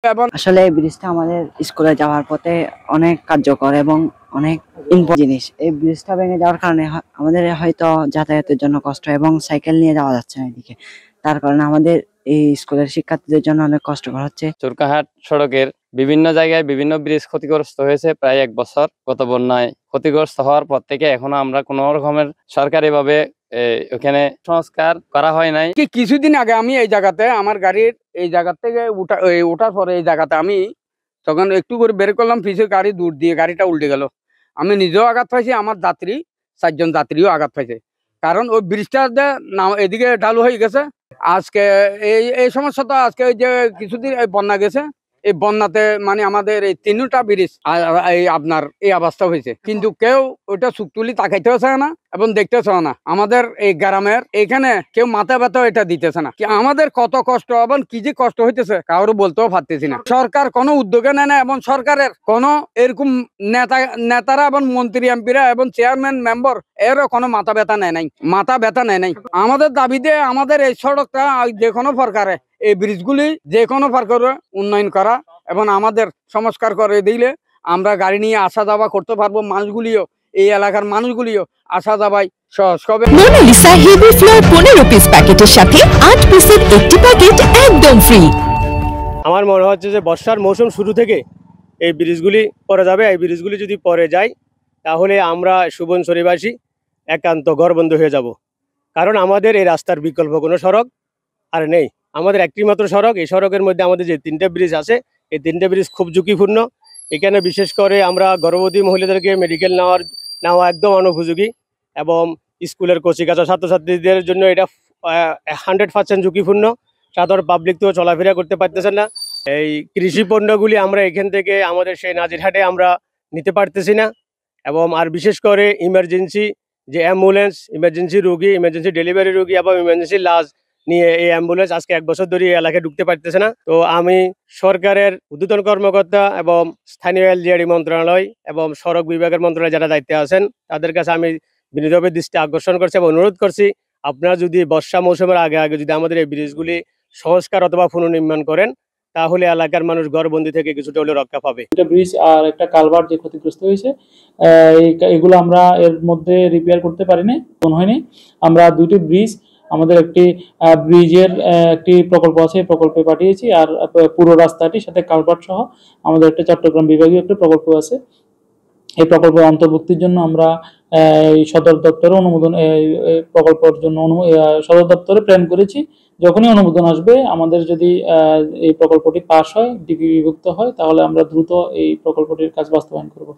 এবং আসলে এই ব্রিজটা আমাদের স্কুলে যাওয়ার পথে অনেক কার্যকর এবং অনেক ইম্পর্টেন্ট জিনিস। এই ব্রিজটা ভেঙে যাওয়ার কারণে আমাদের হয়তো যাতায়াতের জন্য কষ্ট এবং সাইকেল নিয়ে যাওয়া যাচ্ছে না এদিকে, তার কারণে আমাদের এই স্কুলের শিক্ষার্থীদের জন্য অনেক কষ্টকর হচ্ছে। চোরকাহাট সড়কের বিভিন্ন জায়গায় বিভিন্ন ব্রিজ ক্ষতিগ্রস্ত হয়েছে প্রায় 1 বছর। গত বন্যায় ক্ষতিগ্রস্ত হওয়ার পর থেকে এখনো আমরা কোনো রকমের সরকারিভাবে ওখানে সংস্কার করা হয় নাই। কিছুদিন আগে আমি এই জায়গাতে আমার গাড়ির এই জায়গা থেকে ওঠার পরে এই জায়গাতে আমি তখন একটু করে বের করলাম, পিছিয়ে গাড়ি দূর দিয়ে গাড়িটা উল্টে গেল। আমি নিজেও আঘাত পাইছি, আমার যাত্রী 4 জন যাত্রীও আঘাত পাইছে, কারণ ওই ব্রিজটা এদিকে ঢালু হয়ে গেছে। আজকে এই সমস্যা তো আজকে ওই যে কিছুদিন বন্যা গেছে, এই বন্যাতে মানে আমাদের এই 3টা ব্রিজ এই আপনার এই অবস্থা হয়েছে, কিন্তু কেউ ওইটা চুক তুলি তাকাইতেও চায় না এবং দেখতেছে না। আমাদের এই গ্রামের এখানে কেউ মাথা ব্যথা এটা দিতেছে না। আমাদের কত কষ্ট এবং কি যে কষ্ট হইতেছে কারো বলতেও পারতেছি না। সরকার কোনো উদ্যোগে নেয় না এবং সরকারের কোনো এরকম নেতারা এবং মন্ত্রী এমপিরা এবং চেয়ারম্যান মেম্বার এরও কোনো মাথা ব্যথা নেয় নাই। আমাদের দাবিতে আমাদের এই সড়কটা যে কোনো প্রকারে এই ব্রিজগুলি যে কোনো প্রকারে উন্নয়ন করা এবং আমাদের সংস্কার করে দিলে আমরা গাড়ি নিয়ে আসা যাওয়া করতে পারবো। মানুষগুলিও এই এলাকার মানুষগুলিও আসা যাওয়াই সহজ হবে। মোনালিসা হেভি ফ্লোর 15 পিস প্যাকেটের সাথে 8 পিসের একটি প্যাকেট একদম ফ্রি। আমার মনে হচ্ছে যে বর্ষার মৌসুম শুরু থেকে এই ব্রিজগুলি পরে যাবে। এই ব্রিজগুলি যদি পরে যায় তাহলে আমরা সুবনচরীবাসী একান্ত ঘরবন্দি হয়ে যাব, কারণ আমাদের এই রাস্তার বিকল্প কোনো সড়ক আর নেই। আমাদের একটি মাত্র সড়ক। এই সড়কের মধ্যে আমাদের যে 3টে ব্রিজ আছে, এই 3টে ব্রিজ খুব ঝুঁকিপূর্ণ। এখানে বিশেষ করে আমরা গর্ভবতী মহিলাদেরকে মেডিকেল নেওয়া একদম অনুপযোগী, এবং স্কুলের কচিকাঁচা ছাত্রছাত্রীদের জন্য এটা 100% ঝুঁকিপূর্ণ। সাধারণ পাবলিক তো চলাফেরা করতে পারতেছেন না। এই কৃষি পণ্যগুলি আমরা এখান থেকে আমাদের সেই নাজিরহাটে আমরা নিতে পারতেছি না, এবং আর বিশেষ করে ইমার্জেন্সি যে অ্যাম্বুলেন্স, ইমার্জেন্সি রোগী, ইমার্জেন্সি ডেলিভারি রোগী এবং ইমার্জেন্সি লাশ নিয়ে এই অ্যাম্বুলেন্স আজকে 1 বছর ধরে এই এলাকায় ঢুকতে পারতেছে না। তো আমি সরকারের ঊর্ধ্বতন কর্মকর্তা এবং স্থানীয় এলজিআরডি মন্ত্রণালয় এবং সড়ক বিভাগের মন্ত্রণালয় যারা দায়িত্বে আছেন তাদের কাছে আমি বিনীতভাবে দৃষ্টি আকর্ষণ করছি এবং অনুরোধ করছি, আপনারা যদি বর্ষা মৌসুমের আগে যদি আমাদের এই ব্রিজগুলি সংস্কার অথবা পুনর্নির্মাণ করেন তাহলে এলাকার মানুষ ঘরবন্দি থেকে কিছুটা হলে রক্ষা পাবে। একটা ব্রিজ আর একটা কালভার্ট যে ক্ষতিগ্রস্ত হয়েছে, এগুলো আমরা এর মধ্যে রিপেয়ার করতে পারিনি, হয়নি। আমরা 2টি ব্রিজ, আমাদের একটি ব্রিজের একটি প্রকল্প আছে, এই প্রকল্পে পাঠিয়েছি। আর পুরো রাস্তাটির সাথে কালভার্ট সহ আমাদের একটা চট্টগ্রাম বিভাগীয় একটা প্রকল্প আছে। এই প্রকল্পের অন্তর্ভুক্তির জন্য আমরা সদর দপ্তরে অনুমোদন, প্রকল্পের জন্য সদর দপ্তরে প্ল্যান করেছি। যখনই অনুমোদন আসবে, আমাদের যদি এই প্রকল্পটি পাস হয়, ডিপিবিভুক্ত হয়, তাহলে আমরা দ্রুত এই প্রকল্পটির কাজ বাস্তবায়ন করব।